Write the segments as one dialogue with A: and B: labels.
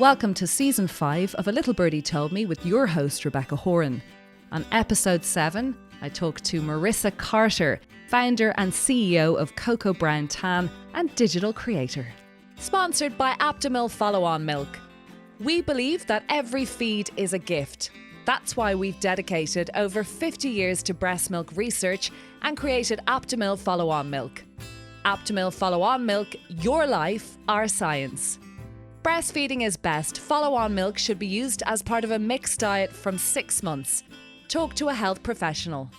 A: Welcome to Season 5 of A Little Birdie Told Me with your host, Rebecca Horan. On Episode 7, I talk to Marissa Carter, founder and CEO of Cocoa Brown Tan and digital creator. Sponsored by Aptamil Follow-On Milk. We believe that every feed is a gift. That's why we've dedicated over 50 years to breast milk research and created Aptamil Follow-On Milk. Aptamil Follow-On Milk, your life, our science. Breastfeeding is best. Follow-on milk should be used as part of a mixed diet from 6 months. Talk to a health professional.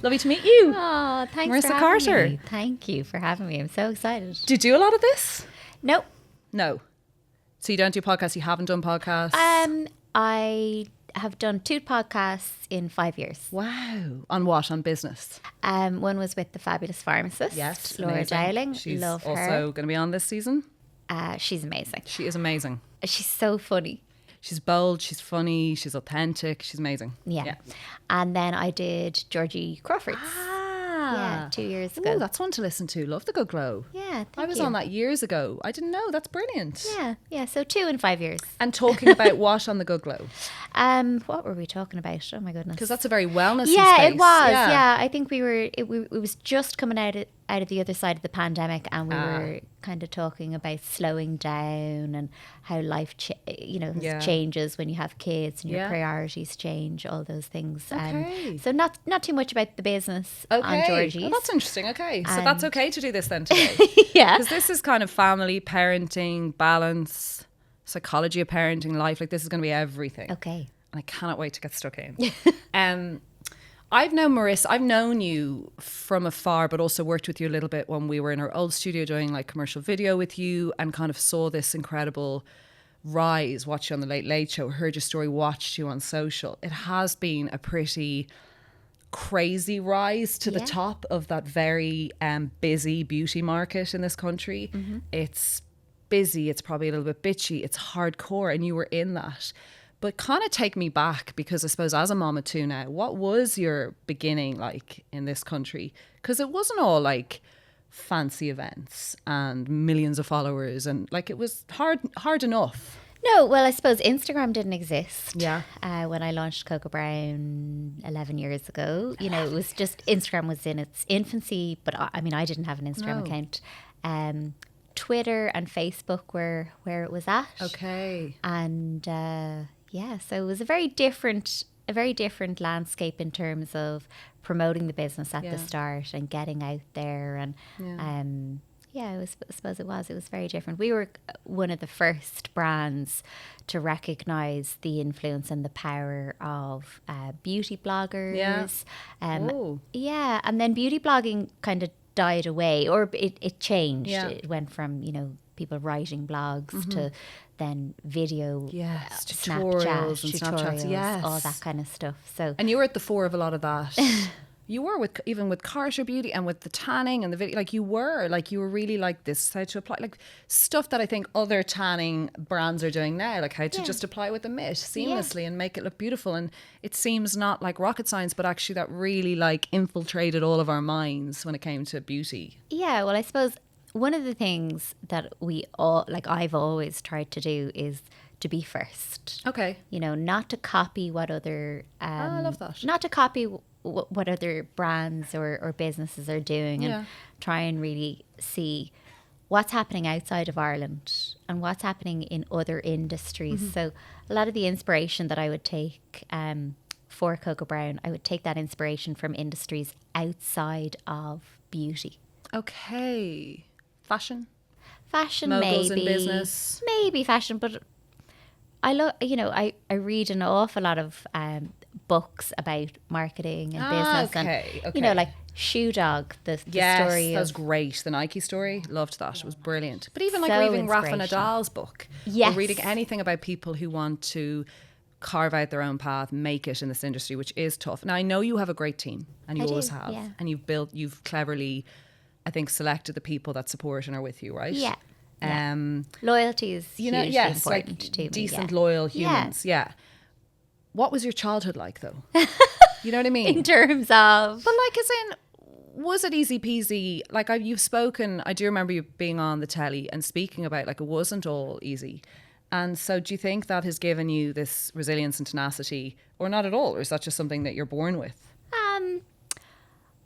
A: Lovely to meet you.
B: Oh, thanks
A: Marissa
B: for having
A: Carter.
B: me. Thank you for having me. I'm so excited.
A: Do you do a lot of this?
B: Nope.
A: No. So you don't do podcasts? You haven't done podcasts?
B: I have done 2 podcasts in 5 years.
A: Wow. On what? On business?
B: One was with the fabulous pharmacist,
A: Yes.
B: Laura
A: amazing.
B: Dowling.
A: She's
B: Love her.
A: also going to be on this season.
B: She's amazing.
A: She is amazing.
B: She's so funny.
A: She's bold, she's funny, she's authentic, she's amazing.
B: Yeah. And then I did Georgie Crawford's. Yeah, 2 years ago.
A: Oh, that's one to listen to. Love the Good Glow.
B: Yeah, thank
A: I was
B: you.
A: on that years ago. I didn't know. That's brilliant.
B: Yeah. So 2 in 5 years.
A: And talking about what on the Good Glow?
B: What were we talking about? Oh my goodness.
A: Because that's a very wellness
B: Yeah,
A: space.
B: it was. Yeah, I think it was just coming out of the other side of the pandemic, and we were kind of talking about slowing down and how life, changes when you have kids and your priorities change, all those things.
A: Okay.
B: So not too much about the business on Georgie's.
A: Oh, that's interesting. Okay. So that's okay to do this then today.
B: Yeah.
A: Because this is kind of family, parenting, balance, psychology of parenting, life. Like this is going to be everything.
B: Okay.
A: And I cannot wait to get stuck in. I've known Marissa, I've known you from afar, but also worked with you a little bit when we were in our old studio doing like commercial video with you, and kind of saw this incredible rise, watched you on the Late Late Show, heard your story, watched you on social. It has been a pretty crazy rise to the top of that very busy beauty market in this country. Mm-hmm. It's busy, it's probably a little bit bitchy, it's hardcore, and you were in that. But kind of take me back, because I suppose as a mama too now, what was your beginning like in this country? Because it wasn't all like fancy events and millions of followers, and like it was hard enough.
B: No, well, I suppose Instagram didn't exist.
A: Yeah.
B: When I launched Cocoa Brown 11 years ago, it was just, Instagram was in its infancy, but I didn't have an Instagram account. Twitter and Facebook were where it was at.
A: Okay.
B: And so it was a very different landscape in terms of promoting the business at the start and getting out there. And I suppose it was very different. We were one of the first brands to recognise the influence and the power of beauty bloggers. And then beauty blogging kind of died away, or it changed. It went from people writing blogs to then video,
A: tutorials,
B: Snapchat, all that kind of stuff. So,
A: and you were at the fore of a lot of that. You were even with Carter Beauty and with the tanning and the video. Like you were really like this, how to apply like stuff that I think other tanning brands are doing now, like how to just apply with the mitt seamlessly and make it look beautiful. And it seems not like rocket science, but actually that really like infiltrated all of our minds when it came to beauty.
B: Yeah, well, I suppose one of the things that I've always tried to do is to be first.
A: Okay.
B: Not to copy what other...
A: I love that.
B: Not to copy what other brands or businesses are doing, and try and really see what's happening outside of Ireland and what's happening in other industries. Mm-hmm. So a lot of the inspiration that I would take for Cocoa Brown, I would take that inspiration from industries outside of beauty.
A: Okay. Fashion,
B: moguls
A: in business,
B: maybe fashion, but I read an awful lot of books about marketing and business, and like Shoe Dog, the story.
A: That was great. The Nike story, loved that. It was brilliant. But even like
B: So
A: reading Rafa Nadal's book, or reading anything about people who want to carve out their own path, make it in this industry, which is tough. Now I know you have a great team, and you always have, and you've cleverly, I think, selected the people that support and are with you, right?
B: Yeah. Loyalty is hugely important
A: like
B: to me.
A: Decent, loyal humans. Yeah. What was your childhood like, though? You know what I mean?
B: In terms of...
A: But like, as in, was it easy peasy? Like you've spoken, I do remember you being on the telly and speaking about like it wasn't all easy. And so do you think that has given you this resilience and tenacity, or not at all? Or is that just something that you're born with?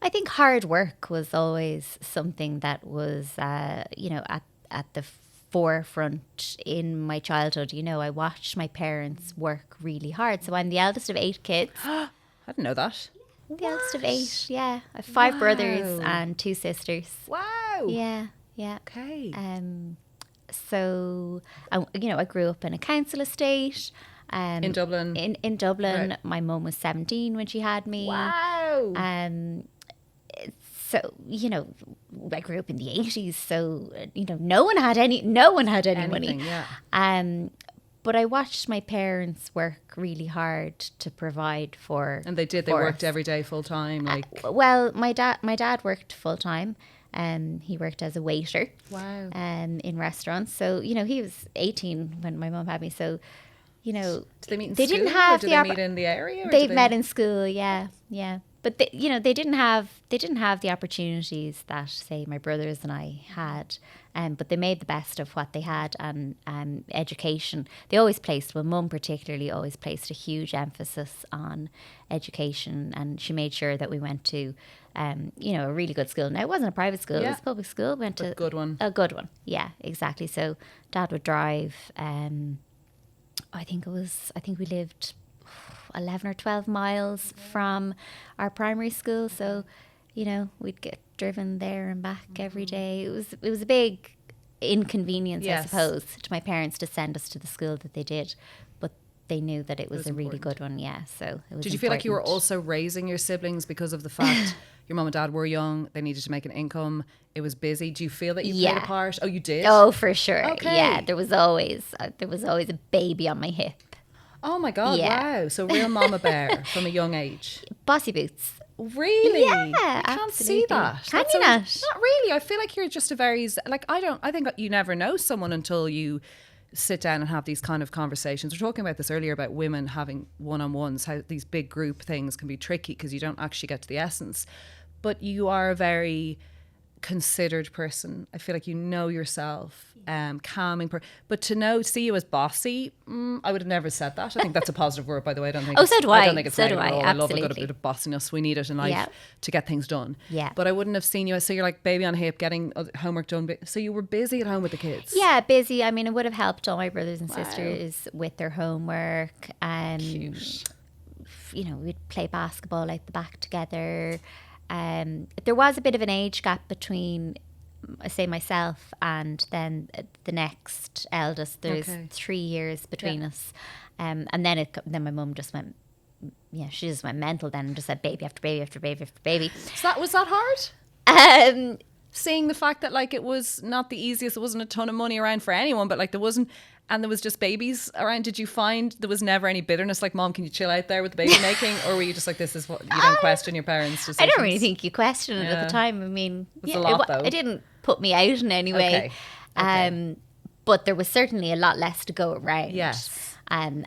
B: I think hard work was always something that was, at the forefront in my childhood. I watched my parents work really hard. So I'm the eldest of 8 kids.
A: I didn't know that.
B: The eldest of 8, yeah. I have 5 brothers and 2 sisters.
A: Wow.
B: Yeah.
A: Okay.
B: So, I grew up in a council estate.
A: In Dublin?
B: In Dublin.
A: Right.
B: My mum was 17 when she had me.
A: Wow.
B: So, I grew up in the 80s, so, no one had any money.
A: Yeah.
B: But I watched my parents work really hard to provide for.
A: And they did. They worked every day full time.
B: Well, my dad worked full time. He worked as a waiter.
A: Wow.
B: In restaurants. So, he was 18 when my mum had me. So,
A: Did they meet in
B: they
A: school?
B: didn't have
A: Did they meet in the area?
B: They met in school. Yeah. But they didn't have the opportunities that, say, my brothers and I had. But they made the best of what they had, and education. They always placed, well, Mum particularly always placed a huge emphasis on education, and she made sure that we went to, a really good school. Now, it wasn't a private school; it was a public school. We went to
A: a good one.
B: A good one, yeah, exactly. So Dad would drive. I think we lived 11 or 12 miles from our primary school, so we'd get driven there and back every day. It was a big inconvenience, I suppose, to my parents to send us to the school that they did, but they knew that it was a really good one. So it was.
A: Did you feel like you were also raising your siblings because of the fact your mum and dad were young, they needed to make an income, it was busy? Do you feel that you played a part? Oh, you did?
B: Oh, for sure.
A: Okay.
B: Yeah, there was always a baby on my hip.
A: Oh my God, wow. So real mama bear from a young age.
B: Bossy boots.
A: Really?
B: Yeah,
A: I can't see that.
B: Can you not?
A: Not really. I feel like you're just a very, I think you never know someone until you sit down and have these kind of conversations. We were talking about this earlier about women having one-on-ones, how these big group things can be tricky because you don't actually get to the essence. But you are a very considered person. I feel like you know yourself, calming. But to see you as bossy, I would have never said that. I think that's a positive word, by the way. I don't think.
B: So do I.
A: I don't think it's negative at all. I love a
B: Absolutely.
A: good bit of bossiness. We need it in life to get things done.
B: Yeah.
A: But I wouldn't have seen you as, so you're like baby on hip, getting homework done. So you were busy at home with the kids.
B: Yeah, busy. I mean, it would have helped all my brothers and sisters with their homework.
A: Cute.
B: We'd play basketball out the back together. There was a bit of an age gap between, say, myself and then the next eldest. There's 3 years between us, and then my mum just went, she just went mental then and just said baby after baby after baby after baby.
A: So was that hard? Seeing the fact that it was not the easiest, there wasn't a ton of money around for anyone, but there wasn't. And there was just babies around. Did you find there was never any bitterness? Like, Mom, can you chill out there with the baby making? Or were you just like, this is what, you don't question your parents' decisions?
B: I don't really think you question it at the time. I mean,
A: it was a lot, though.
B: It didn't put me out in any way.
A: Okay.
B: But there was certainly a lot less to go around.
A: Yes.
B: And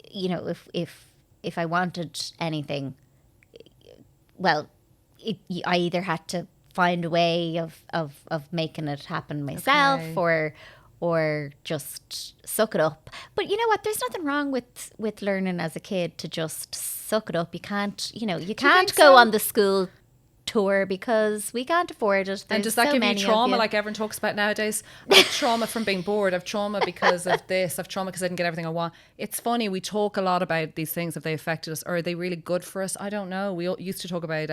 B: if I wanted anything, well, I either had to find a way of making it happen myself, or just suck it up. But you know what? There's nothing wrong with learning as a kid to just suck it up. You can't go on the school tour because we can't afford it.
A: And does that give you trauma like everyone talks about nowadays? I have trauma from being bored. I have trauma because of this. I have trauma because I didn't get everything I want. It's funny, we talk a lot about these things. Have they affected us, or are they really good for us? I don't know. We used to talk about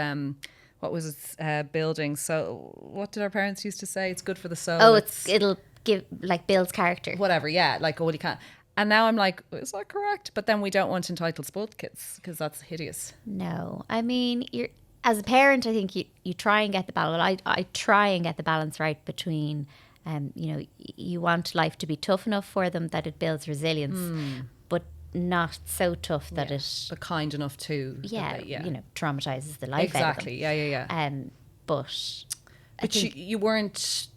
A: what was it, building. So what did our parents used to say? It's good for the soul.
B: Oh, it'll give builds character.
A: Whatever, yeah. You can't. And now I'm like, is that correct? But then we don't want entitled spoiled kids because that's hideous.
B: No, I mean, as a parent, I think you try and get the balance. I try and get the balance right between, you want life to be tough enough for them that it builds resilience, but not so tough that
A: but kind enough too.
B: Traumatizes the life out of them.
A: Exactly. Yeah.
B: But
A: you weren't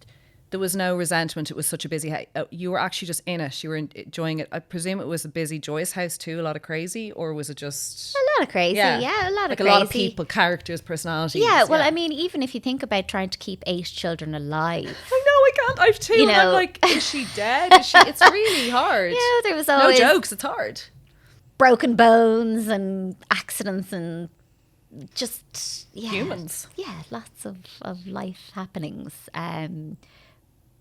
A: there was no resentment. It was such a busy house. You were actually just in it. You were enjoying it. I presume it was a busy, joyous house too, a lot of crazy, or was it just...
B: A lot of crazy, yeah, a lot
A: like
B: of crazy.
A: a lot of people, characters, personalities.
B: Yeah, well, I mean, even if you think about trying to keep 8 children alive.
A: I know, I can't. I've 2,
B: You
A: and I'm
B: know.
A: like, is she dead? Is she? It's really hard.
B: Yeah, there was always
A: No jokes, it's hard.
B: broken bones and accidents and just
A: Humans.
B: Yeah, lots of life happenings.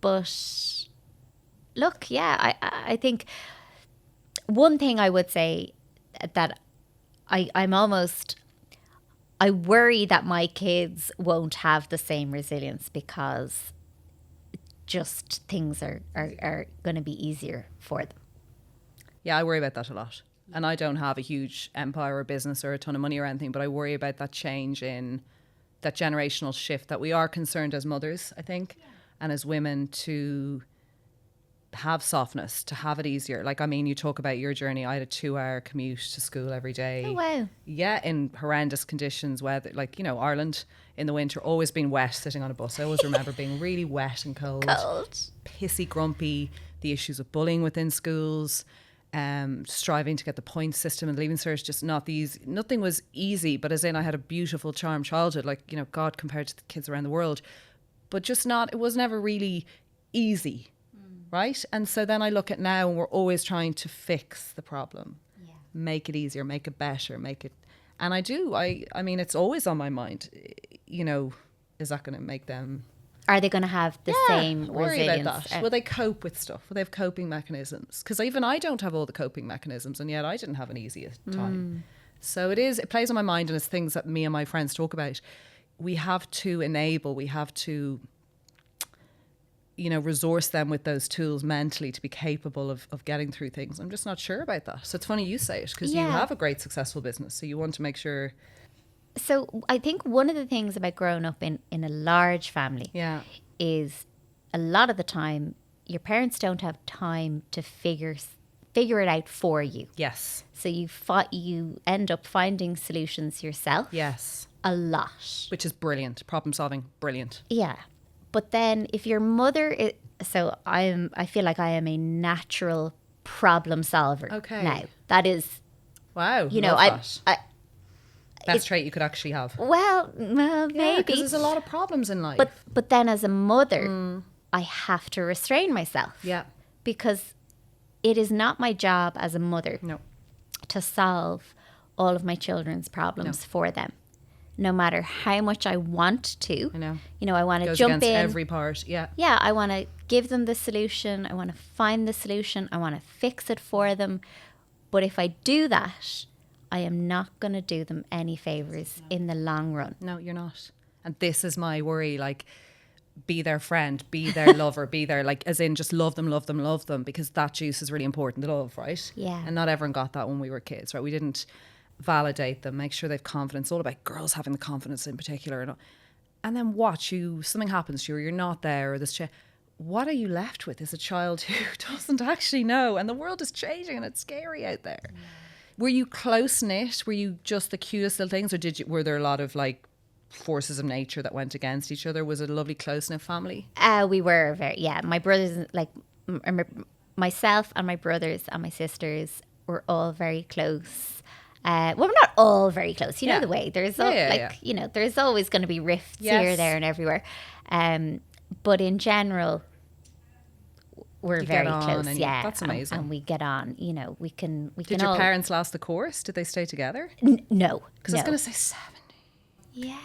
B: But look, yeah, I think one thing I would say that I worry that my kids won't have the same resilience because just things are going to be easier for them.
A: Yeah, I worry about that a lot. And I don't have a huge empire or business or a ton of money or anything, but I worry about that change in that generational shift that we are concerned as mothers, I think, and as women to have softness, to have it easier. Like, I mean, you talk about your journey. I had a 2-hour commute to school every day.
B: Oh, wow.
A: Yeah, in horrendous conditions, weather, like, you know, Ireland in the winter, always been wet, sitting on a bus. I always remember being really wet and cold. Pissy, grumpy, the issues of bullying within schools, striving to get the point system and leaving cert, just not these. Nothing was easy, but as in I had a beautiful, charmed childhood, like, you know, God, compared to the kids around the world, but just not, it was never really easy. Right? And so then I look at now and we're always trying to fix the problem, make it easier, make it better, make it. And I do. I mean, it's always on my mind. You know, is that going to make them?
B: Are they going to have the same
A: worry
B: resilience?
A: about that? Will they cope with stuff? Will they have coping mechanisms? Because even I don't have all the coping mechanisms, and yet I didn't have an easy time. So it plays on my mind, and it's things that me and my friends talk about. We have to enable. We have to, you know, resource them with those tools mentally to be capable of getting through things. I'm just not sure about that. So it's funny you say it, because you have a great successful business. So you want to make sure.
B: So I think one of the things about growing up in a large family is a lot of the time your parents don't have time to figure it out for you.
A: Yes.
B: So you end up finding solutions yourself.
A: Yes.
B: A lot.
A: Which is brilliant. Problem solving, brilliant.
B: Yeah. But then if your mother is, so I feel like I am a natural problem solver.
A: Okay.
B: Now, that is,
A: Wow.
B: you know,
A: best trait you could actually have.
B: Well, maybe.
A: Yeah, because there's a lot of problems in life.
B: But then as a mother, I have to restrain myself.
A: Yeah.
B: Because it is not my job as a mother to solve all of my children's problems for them. No matter how much I want to. I know. You know, I want to jump in.
A: Every part, yeah.
B: Yeah, I want to give them the solution. I want to find the solution. I want to fix it for them. But if I do that, I am not going to do them any favours in the long run.
A: No, you're not. And this is my worry, like, be their friend, be their lover, be their, like, as in just love them, love them, love them, because that juice is really important to love, right?
B: Yeah.
A: And not everyone got that when we were kids, right? We didn't validate them, make sure they've confidence. It's all about girls having the confidence in particular. And then something happens to you, or you're not there, or this what are you left with is a child who doesn't actually know, and the world is changing and it's scary out there. Yeah. Were you close-knit? Were you just the cutest little things, or were there a lot of, like, forces of nature that went against each other? Was it a lovely close-knit family?
B: We were my brothers, like myself and my brothers and my sisters were all very close. Well, we're not all very close. You know the way. There's you know, there's always going to be rifts here, there, and everywhere. But in general, we're very close. Yeah,
A: that's amazing.
B: And we get on. You know, we can.
A: Did your parents last the course? Did they stay together?
B: No,
A: because I was going to say 70.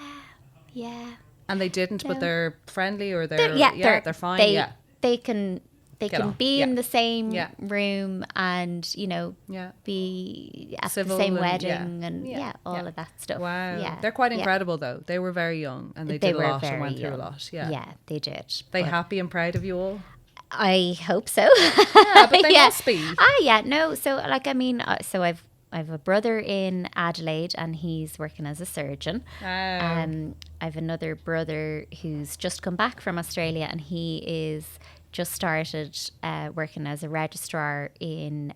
B: Yeah.
A: And they didn't, but they're friendly, or they're fine.
B: They can be in the same room and, you know, be at the same wedding and all of that stuff.
A: Wow. Yeah. They're quite incredible though. They were very young and they did a lot and went through a lot. Yeah.
B: Yeah, they did.
A: They happy and proud of you all?
B: I hope so.
A: Yeah, but they must be.
B: No. So, like, I mean, I have a brother in Adelaide and he's working as a surgeon. I have another brother who's just come back from Australia and he is just started working as a registrar in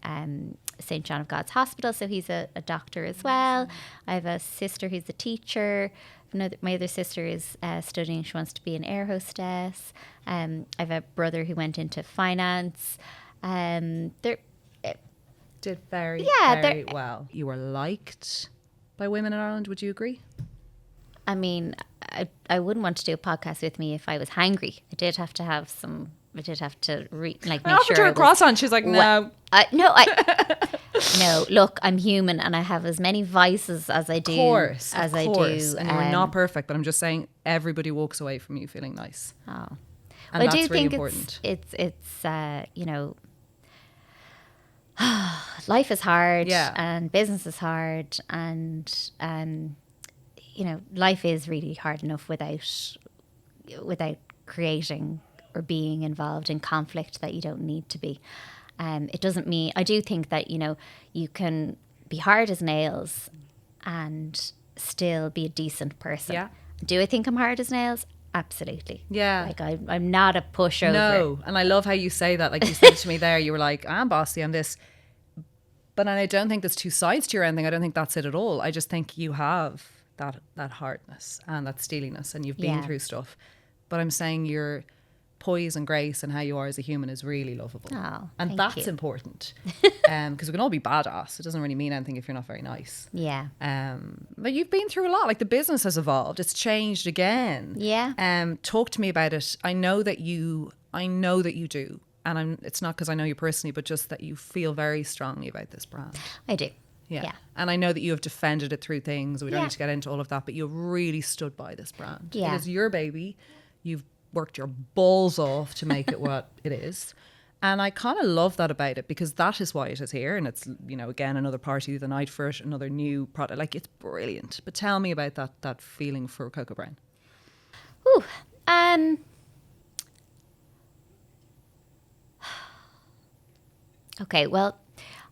B: St. John of God's Hospital. So he's a doctor as well. I have a sister who's a teacher. my other sister is studying. She wants to be an air hostess. I have a brother who went into finance. They're
A: Did very well. You were liked by women in Ireland. Would you agree?
B: I mean, I wouldn't want to do a podcast with me if I was hangry. I did have to have some. I did have to make sure.
A: I offered her a croissant. She's like, no.
B: No, look, I'm human and I have as many vices as I do.
A: Of course. And you're not perfect, but I'm just saying everybody walks away from you feeling nice.
B: Oh.
A: And that's really important.
B: It's you know, life is hard and business is hard and you know, life is really hard enough without creating or being involved in conflict that you don't need to be. It doesn't mean, I do think that, you know, you can be hard as nails and still be a decent person.
A: Yeah.
B: Do I think I'm hard as nails? Absolutely.
A: Yeah.
B: Like I'm not a pushover.
A: No. And I love how you say that. Like you said to me there, you were like, I'm bossy, I'm this. But I don't think there's two sides to your ending. I don't think that's it at all. I just think you have that hardness and that steeliness and you've been through stuff. But I'm saying your poise and grace and how you are as a human is really lovable.
B: Oh,
A: and that's important. Because we can all be badass. It doesn't really mean anything if you're not very nice.
B: Yeah.
A: But you've been through a lot. Like the business has evolved. It's changed again.
B: Yeah.
A: Talk to me about it. I know that you do. And it's not because I know you personally, but just that you feel very strongly about this brand.
B: I do.
A: Yeah. And I know that you have defended it through things. We don't need to get into all of that, but you've really stood by this brand.
B: Yeah.
A: It is your baby. You've worked your balls off to make it what it is. And I kind of love that about it because that is why it is here. And it's, you know, again, another party of the night for it, another new product. Like, it's brilliant. But tell me about that feeling for Cocoa Brown.
B: Ooh. Okay, well,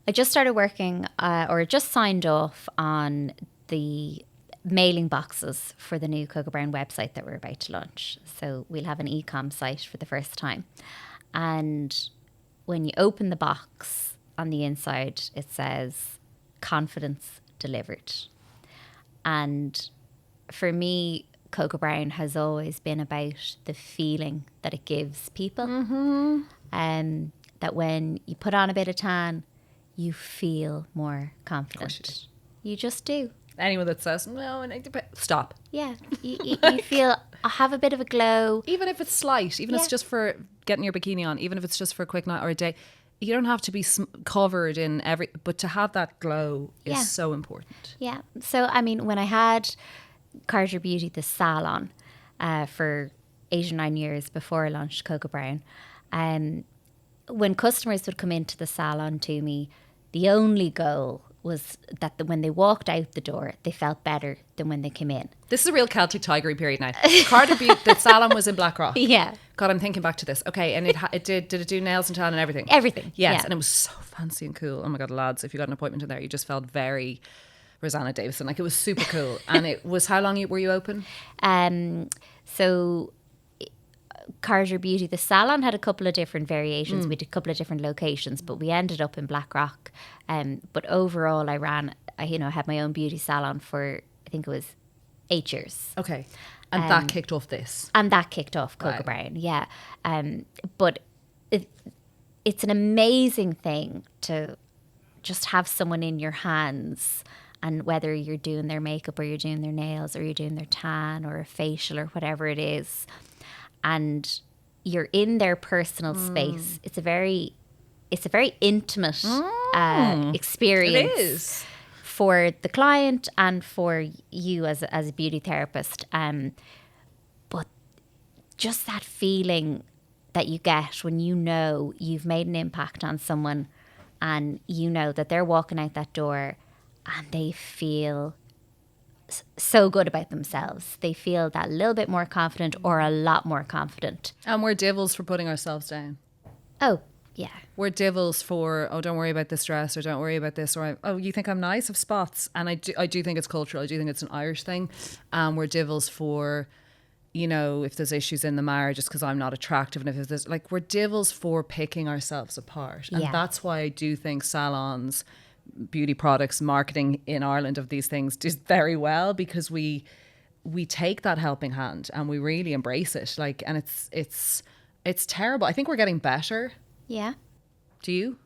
B: I just started working or just signed off on the mailing boxes for the new Cocoa Brown website that we're about to launch. So we'll have an e-com site for the first time. And when you open the box on the inside, it says confidence delivered. And for me, Cocoa Brown has always been about the feeling that it gives people. Mm-hmm. That when you put on a bit of tan, you feel more confident. You just do.
A: Anyone that says, no, stop.
B: Yeah. You feel, I have a bit of a glow.
A: Even if it's slight, even if it's just for getting your bikini on, even if it's just for a quick night or a day, you don't have to be covered in but to have that glow is so important.
B: Yeah. So, I mean, when I had Carter Beauty, the salon, for 8 or 9 years before I launched Cocoa Brown, when customers would come into the salon to me, the only goal was that when they walked out the door, they felt better than when they came in.
A: This is a real Celtic tigery period now. Carter Beauty, the salon was in Blackrock.
B: Yeah.
A: God, I'm thinking back to this. Okay, and did it do nails and tan and everything?
B: Everything.
A: Yes,
B: yeah.
A: And it was so fancy and cool. Oh my God, lads, if you got an appointment in there, you just felt very Rosanna Davison. Like, it was super cool. And it was, how long were you open?
B: So Carter Beauty, the salon had a couple of different variations. We did a couple of different locations, but we ended up in Blackrock. But overall, I had my own beauty salon for, I think it was 8 years.
A: Okay. And that kicked off this.
B: And that kicked off Cocoa Brown, yeah. But it's an amazing thing to just have someone in your hands, and whether you're doing their makeup or you're doing their nails or you're doing their tan or a facial or whatever it is, and you're in their personal space. It's a very intimate experience.
A: It is.
B: For the client and for you as a beauty therapist. But just that feeling that you get when you know you've made an impact on someone and you know that they're walking out that door and they feel so good about themselves. They feel that little bit more confident or a lot more confident.
A: And we're devils for putting ourselves down.
B: Oh, yeah.
A: We're devils for, oh, don't worry about this dress, or don't worry about this, or, oh, you think I'm nice? I've spots. And I do think it's cultural. I do think it's an Irish thing. We're devils for, you know, if there's issues in the marriage, it's because I'm not attractive. And if there's, like, we're devils for picking ourselves apart. And that's why I do think salons, beauty products, marketing in Ireland of these things does very well, because we we take that helping hand and we really embrace it. Like, and it's terrible. I think we're getting better.
B: Yeah.
A: Do you?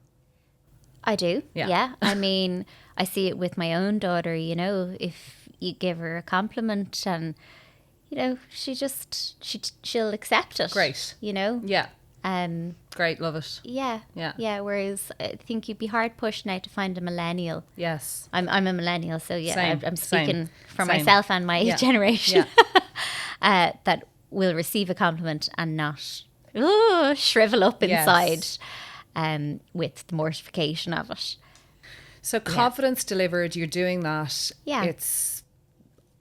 B: I do.
A: Yeah.
B: Yeah. I mean, I see it with my own daughter, you know, if you give her a compliment and, you know, she'll accept it.
A: Great.
B: You know?
A: Yeah.
B: Um,
A: Great. Love it.
B: yeah.
A: Yeah.
B: Yeah. Whereas I think you'd be hard pushed now to find a millennial.
A: Yes.
B: I'm a millennial, so yeah,
A: Same,
B: I'm speaking for
A: same.
B: myself and my
A: Yeah.
B: generation. That will receive a compliment and not shrivel up inside with the mortification of it.
A: So confidence delivered, you're doing that.
B: Yeah.
A: It's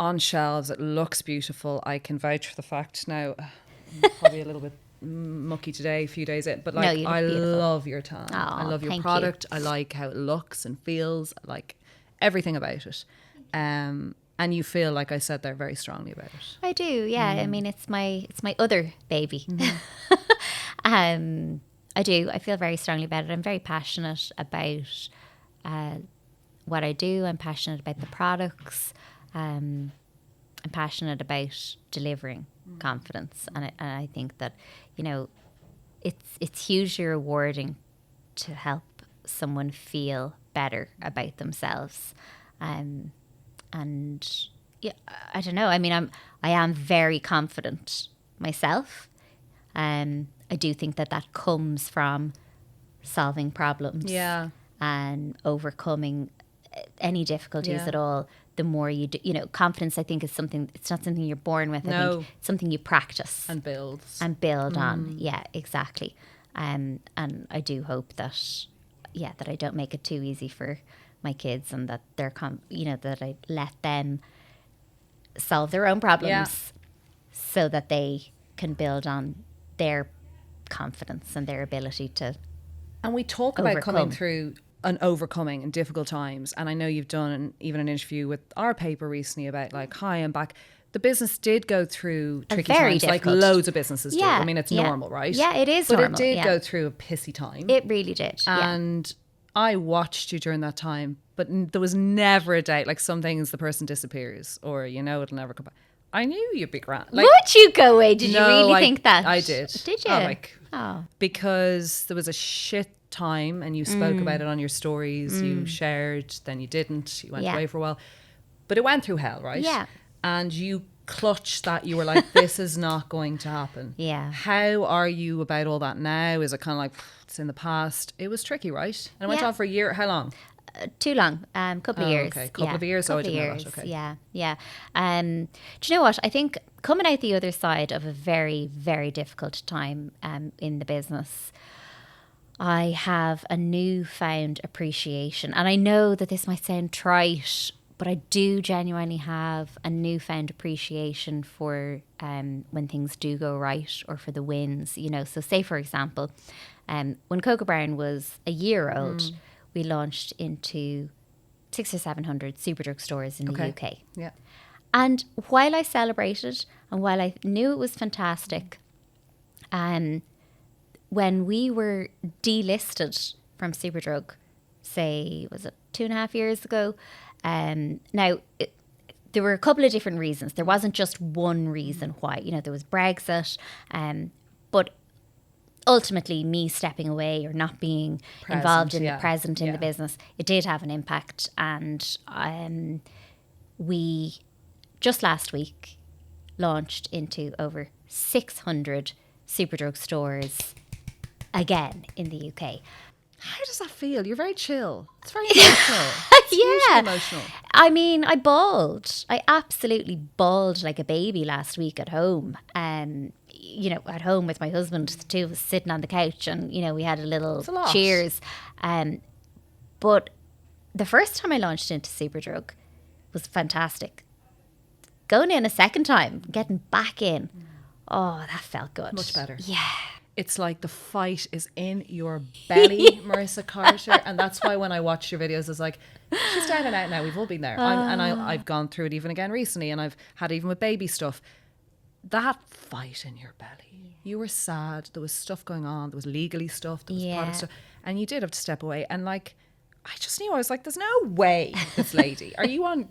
A: on shelves. It looks beautiful. I can vouch for the fact now. I'm probably a little bit mucky today, a few days in, but like,
B: you look
A: I
B: beautiful.
A: love your tan. I love your
B: thank you.
A: product. I like how it looks and feels. I like everything about it. And you feel, like I said there, very strongly about it.
B: I do, yeah. I mean, it's my other baby. I do. I feel very strongly about it. I'm very passionate about what I do. I'm passionate about the products. I'm passionate about delivering confidence, and I think that, you know, it's hugely rewarding to help someone feel better about themselves. And yeah, I don't know. I mean, I am very confident myself. I do think that comes from solving problems.
A: Yeah.
B: And overcoming any difficulties
A: Yeah.
B: at all. The more you do, you know, confidence, I think, is something, it's not something you're born with. I think it's something you practice
A: And builds.
B: and build on. Yeah, exactly. And I do hope that, that I don't make it too easy for my kids, and that they're, that I let them solve their own problems so that they can build on their confidence and their ability to.
A: And we talk about coming
B: Overcome.
A: through and overcoming in difficult times. And I know you've done even an interview with our paper recently about like, hi, I'm back. The business did go through tricky
B: very
A: times, like
B: difficult.
A: loads of businesses do.
B: Yeah,
A: I mean, it's
B: yeah.
A: normal, right?
B: Yeah, it is
A: but
B: normal,
A: it did
B: yeah.
A: go through a pissy time.
B: It really did.
A: And I watched you during that time, but there was never a doubt, like some things the person disappears or, you know, it'll never come back. I knew you'd be grand. Like,
B: Would you go away? Did you
A: no,
B: really think that?
A: I did.
B: Did you?
A: Oh, because there was a shit time and you spoke about it on your stories. You shared, then you didn't. You went away for a while. But it went through hell, right?
B: Yeah.
A: And you clutched that. You were like, this is not going to happen.
B: Yeah.
A: How are you about all that now? Is it kind of like, it's in the past? It was tricky, right? And it went
B: Yeah.
A: on for a year. How long?
B: Too long. Couple of years.
A: Okay, couple of years.
B: Couple
A: I didn't know
B: years.
A: that. Okay.
B: Yeah. Do you know what? I think coming out the other side of a very, very difficult time in the business, I have a newfound appreciation. And I know that this might sound trite, but I do genuinely have a newfound appreciation for when things do go right, or for the wins. You know, so say for example, when Cocoa Brown was a year old, we launched into 600 or 700 Superdrug stores in the UK.
A: Yeah.
B: And while I celebrated and while I knew it was fantastic, when we were delisted from Superdrug, say, was it 2.5 years ago? Now, there were a couple of different reasons. There wasn't just one reason why. You know, there was Brexit, but ultimately me stepping away or not being involved in present in the business, it did have an impact. And we just last week launched into over 600 Superdrug stores again in the UK.
A: How does that feel? You're very chill. It's very emotional. It's hugely emotional.
B: I mean, I bawled. I absolutely bawled like a baby last week at home. You know, at home with my husband, the two of us sitting on the couch, and, you know, we had a little cheers. But the first time I launched into Superdrug was fantastic. Going in a second time, getting back in, oh, that felt good.
A: Much better.
B: Yeah.
A: It's like the fight is in your belly, Marissa Carter. And that's why when I watch your videos, it's like, she's down and out now. We've all been there. I've gone through it even again recently, and I've had even with baby stuff. That fight in your belly. You were sad. There was stuff going on. There was legally stuff. There was product stuff. And you did have to step away. And like, I just knew, I was like, there's no way this lady, are you on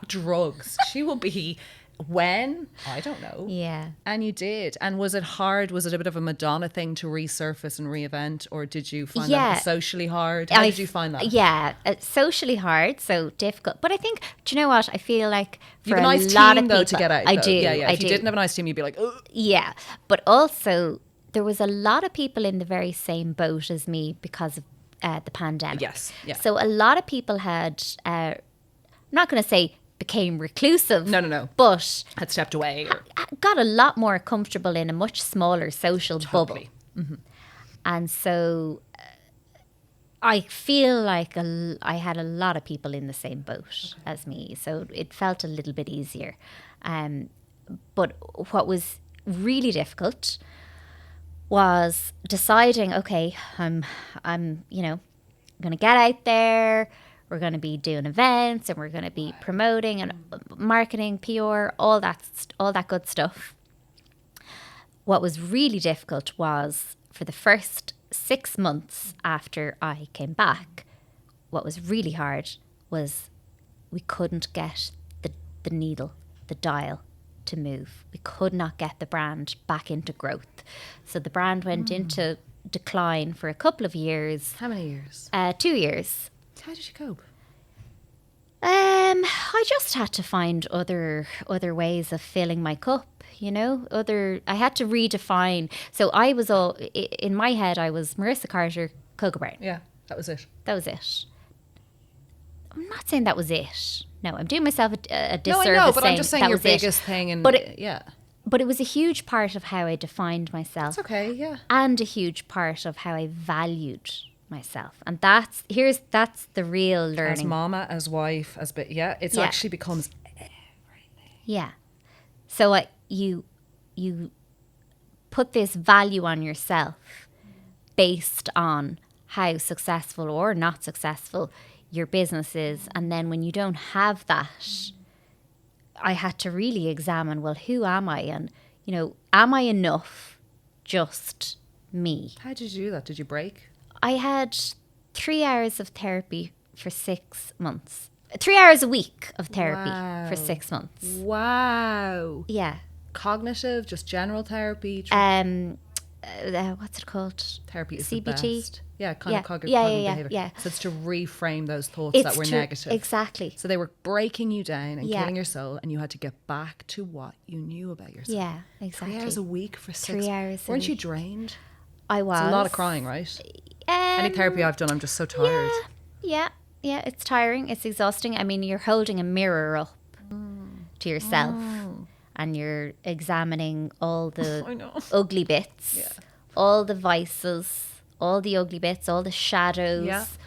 A: drugs? She will be When? I don't know.
B: Yeah.
A: And you did. And was it hard? Was it a bit of a Madonna thing to resurface and reinvent? Or did you find that it was socially hard? How did you find that?
B: Yeah, socially hard, so difficult. But I think, do you know what? I feel like for
A: You have a nice
B: lot
A: team,
B: of
A: though,
B: people,
A: to get out.
B: I
A: though.
B: do.
A: Yeah, yeah.
B: I
A: If you
B: do.
A: didn't have a nice team, you'd be like, ugh.
B: Yeah, but also there was a lot of people in the very same boat as me because of the pandemic.
A: Yes, yeah.
B: So a lot of people had, I'm not going to say became reclusive.
A: No.
B: But
A: Had stepped away.
B: got a lot more comfortable in a much smaller social
A: Totally.
B: bubble. And so I feel like I had a lot of people in the same boat as me. So it felt a little bit easier. But what was really difficult was deciding, okay, I'm going to get out there. We're going to be doing events and we're going to be promoting and marketing, PR, all that good stuff. What was really difficult was for the first 6 months after I came back, what was really hard was we couldn't get the needle, the dial to move. We could not get the brand back into growth. So the brand went into decline for a couple of years.
A: How many years?
B: 2 years.
A: How did you cope?
B: I just had to find other ways of filling my cup, you know. I had to redefine. So I was all in my head. I was Marissa Carter, Cocoa Brown.
A: Yeah, that was it.
B: That was it. I'm not saying that was it. No, I'm doing myself a disservice.
A: No, I know, but I'm just saying
B: that
A: your
B: was it.
A: biggest thing. And yeah,
B: but it was a huge part of how I defined myself.
A: it's okay. Yeah,
B: And a huge part of how I valued myself. And that's the real learning.
A: as mama, as wife, it's actually becomes everything.
B: Yeah. So you put this value on yourself based on how successful or not successful your business is. And then when you don't have that, I had to really examine, well, who am I? And, am I enough just me?
A: How did you do that? Did you break?
B: I had 3 hours of therapy for 6 months. 3 hours a week of therapy for 6 months.
A: Wow.
B: Yeah.
A: Cognitive, just general therapy.
B: What's it called?
A: Therapy is
B: CBT.
A: the best. Yeah, kind of cognitive behavior.
B: Yeah.
A: So it's to reframe those thoughts that were negative.
B: Exactly.
A: So they were breaking you down and killing your soul, and you had to get back to what you knew about yourself.
B: Yeah, exactly.
A: 3 hours a week for 6
B: 3 hours.
A: Weren't you drained?
B: I was.
A: It's a lot of crying, right? Any therapy I've done, I'm just so tired.
B: Yeah, it's tiring. It's exhausting. I mean, you're holding a mirror up to yourself and you're examining all the ugly bits, all the vices, all the ugly bits, all the shadows,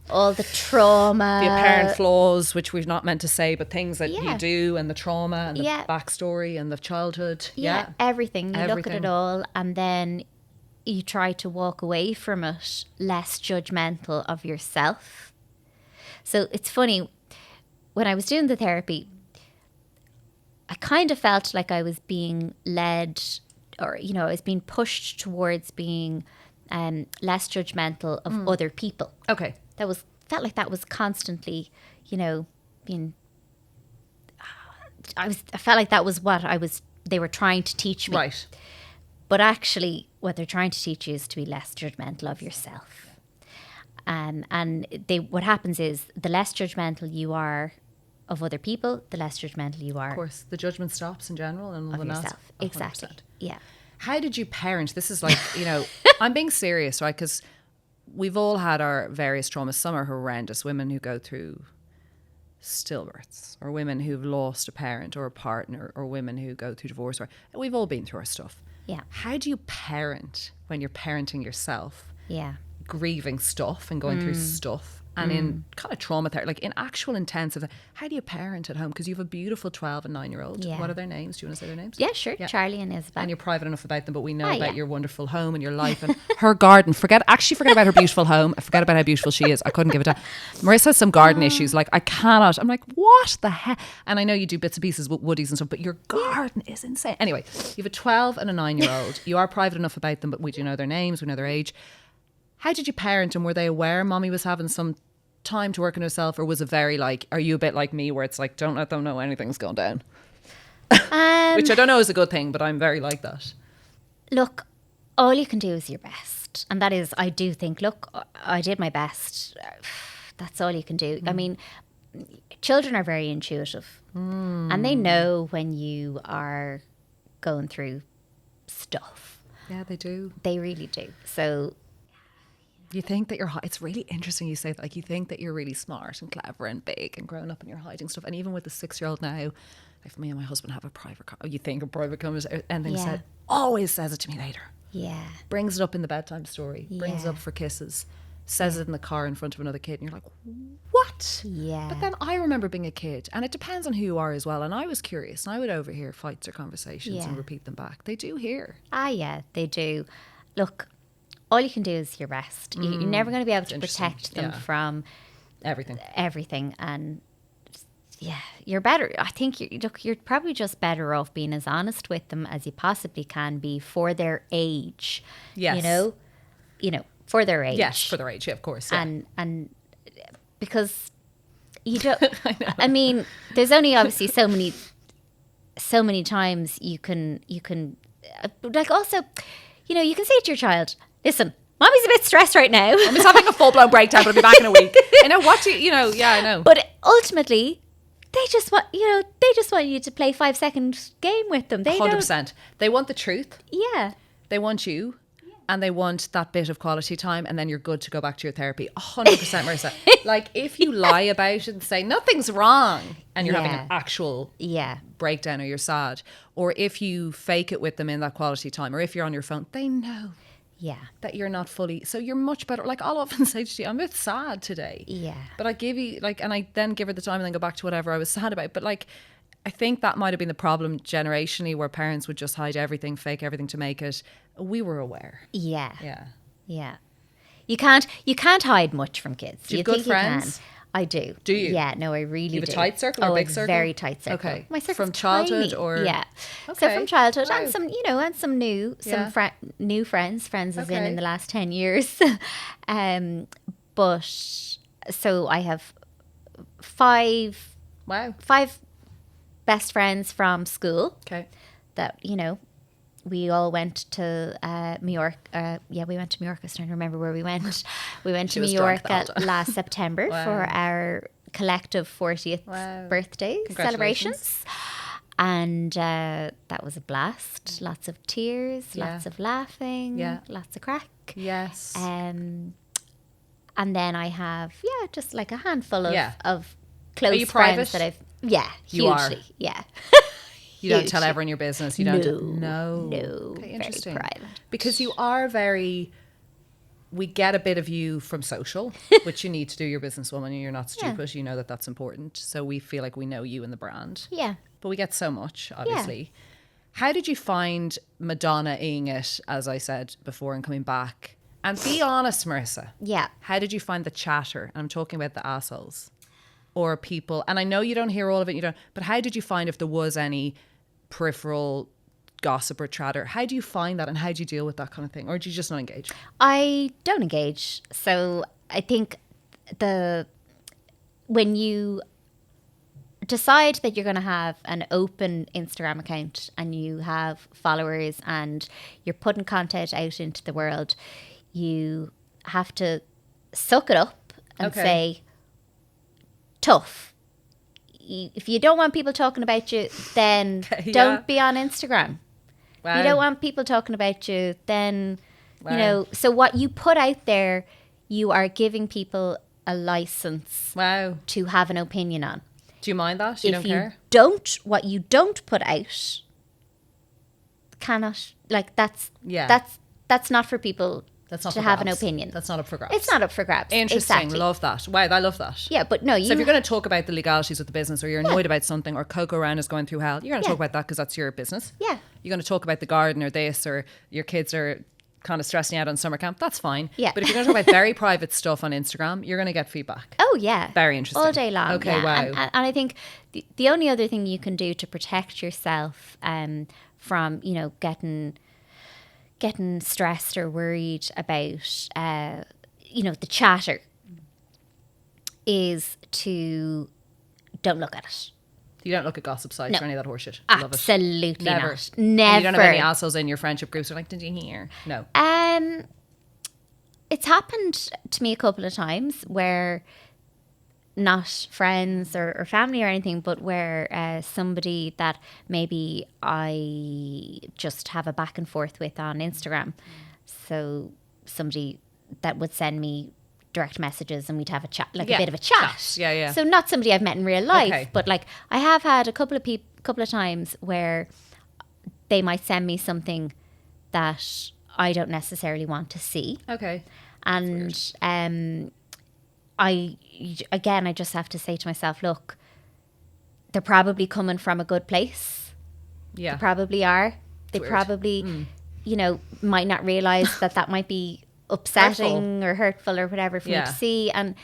B: all the trauma.
A: The apparent flaws, which we've not meant to say, but things that you do, and the trauma and the backstory and the childhood.
B: Yeah, everything. You look at it all and then you try to walk away from it less judgmental of yourself. So it's funny, when I was doing the therapy, I kind of felt like I was being led, or, I was being pushed towards being less judgmental of other people.
A: Okay.
B: Felt like that was constantly, being, I felt like that was what they were trying to teach me.
A: Right.
B: But actually, what they're trying to teach you is to be less judgmental of yourself. And what happens is the less judgmental you are of other people, the less judgmental you are.
A: Of course, the judgment stops in general and
B: of
A: the
B: yourself. Exactly. Yeah.
A: How did you parent? This is like, I'm being serious, right? Because we've all had our various traumas. Some are horrendous. Women who go through stillbirths, or women who've lost a parent or a partner, or women who go through divorce. We've all been through our stuff.
B: Yeah.
A: How do you parent when you're parenting yourself?
B: Yeah.
A: Grieving stuff and going through stuff, and in kind of trauma therapy, like in actual intensive. How do you parent at home? Because you have a beautiful 12 and 9-year-old.
B: Yeah.
A: What are their names? Do you want to say their names?
B: Yeah, sure. Yeah. Charlie and Isabel.
A: And you're private enough about them, but we know about your wonderful home and your life and her garden. Forget about her beautiful home. Forget about how beautiful she is. I couldn't give it a. Marissa has some garden issues. Like, I cannot. I'm like, what the heck? And I know you do bits and pieces with woodies and stuff, but your garden is insane. Anyway, you have a 12 and a 9-year-old. You are private enough about them, but we do know their names. We know their age. How did you parent, and were they aware mommy was having some time to work on herself, or was it very like, are you a bit like me where it's like, don't let them know anything's going down? Which I don't know is a good thing, but I'm very like that.
B: Look, all you can do is your best. And that is, I do think, look, I did my best. That's all you can do. I mean, children are very intuitive. And they know when you are going through stuff.
A: Yeah, they do.
B: They really do. So
A: you think that it's really interesting you say that, like you think that you're really smart and clever and big and grown up and you're hiding stuff. And even with the 6-year-old now, like me and my husband have a private you think a private conversation, anything said, always says it to me later.
B: Yeah.
A: Brings it up in the bedtime story, brings it up for kisses, says it in the car in front of another kid, and you're like, what?
B: Yeah.
A: But then I remember being a kid, and it depends on who you are as well. And I was curious, and I would overhear fights or conversations and repeat them back. They do hear.
B: Yeah, they do. Look, all you can do is your best. You're never going to be able to protect them from everything. And yeah, you're better. I think you're probably just better off being as honest with them as you possibly can be for their age.
A: Yes.
B: You know, for their age.
A: Yes, for their age, yeah, of course. Yeah.
B: And because you don't, I mean, there's only obviously so many times you can like also, you can say to your child, listen, Mommy's a bit stressed right now.
A: Mommy's having a full-blown breakdown, but I'll be back in a week. I know I know.
B: But ultimately, they just want you to play 5-second game with them. They
A: 100%. They want the truth.
B: Yeah.
A: They want you. And they want that bit of quality time, and then you're good to go back to your therapy. 100%, Marissa. Like, if you lie about it and say nothing's wrong, and you're having an actual breakdown, or you're sad, or if you fake it with them in that quality time, or if you're on your phone, they know that you're not fully. So you're much better. Like, I'll often say to you, I'm a bit sad today.
B: Yeah.
A: But I give you, and I then give her the time and then go back to whatever I was sad about. But, I think that might have been the problem generationally, where parents would just hide everything, fake everything to make it. We were aware.
B: Yeah.
A: Yeah.
B: Yeah. You can't hide much from kids.
A: Do you have good friends?
B: You can. I do.
A: Do you?
B: Yeah, no, I really do.
A: You have a tight circle or a big circle?
B: Very tight circle.
A: Okay.
B: My circle's
A: from childhood
B: tiny.
A: or?
B: Yeah.
A: Okay.
B: So from childhood and some new new friends as in the last 10 years. But so I have 5 best friends from school.
A: Okay.
B: That, we all went to New York. We went to New York. I was trying to remember where we went. We went to New York last September for our collective 40th birthday celebrations. And that was a blast. Lots of tears, lots of laughing, lots of crack.
A: Yes.
B: And then I have, just like a handful of close
A: Are you
B: friends
A: private?
B: that I've... Yeah,
A: You
B: hugely.
A: are?
B: Yeah.
A: You don't tell everyone your business. You don't.
B: No.
A: Okay, interesting.
B: Very private.
A: Because you are we get a bit of you from social, which you need to do. Your businesswoman. You're not stupid. You know that that's important. So we feel like we know you and the brand.
B: Yeah.
A: But we get so much, obviously. Yeah. How did you find Madonna-ing it, as I said before, and coming back? And be honest, Marissa.
B: Yeah.
A: How did you find the chatter? I'm talking about the assholes. Or people, and I know you don't hear all of it, but how did you find, if there was any peripheral gossip or chatter, how do you find that, and how do you deal with that kind of thing? Or do you just not engage?
B: I don't engage. So I think when you decide that you're going to have an open Instagram account and you have followers and you're putting content out into the world, you have to suck it up and say, tough. If you don't want people talking about you, then don't be on Instagram. Wow. You don't want people talking about you, then, so what you put out there, you are giving people a license to have an opinion on.
A: Do you mind that? You don't care?
B: What you don't put out cannot, that's not for people to have an opinion.
A: That's not up for grabs.
B: It's not up for grabs.
A: Interesting.
B: Exactly.
A: Love that. Wow, I love that.
B: Yeah, but no,
A: So if you're going to talk about the legalities of the business, or you're annoyed about something, or Coco Round is going through hell, you're going to talk about that because that's your business.
B: Yeah.
A: You're going to talk about the garden or this, or your kids are kind of stressing out on summer camp. That's fine.
B: Yeah.
A: But if you're going to talk about very private stuff on Instagram, you're going to get feedback.
B: Oh, yeah.
A: Very interesting.
B: All day long.
A: Okay, wow.
B: And I think the only other thing you can do to protect yourself from, getting stressed or worried about, the chatter is to don't look at it.
A: You don't look at gossip sites
B: No.
A: or any of that horseshit. Love it.
B: Absolutely
A: Never.
B: not.
A: And
B: Never.
A: you don't have any assholes in your friendship groups who are like, did you hear? No.
B: It's happened to me a couple of times where not friends or family or anything, but where somebody that maybe I just have a back and forth with on Instagram. So somebody that would send me direct messages and we'd have a chat, like a bit of a chat.
A: Yeah, yeah.
B: So not somebody I've met in real life,
A: Okay.
B: but like I have had a couple of times where they might send me something that I don't necessarily want to see.
A: Okay.
B: And I just have to say to myself, look, they're probably coming from a good place.
A: Yeah.
B: They probably are. They
A: weird.
B: probably, you know, might not realize that might be upsetting or hurtful or whatever for me to see. And,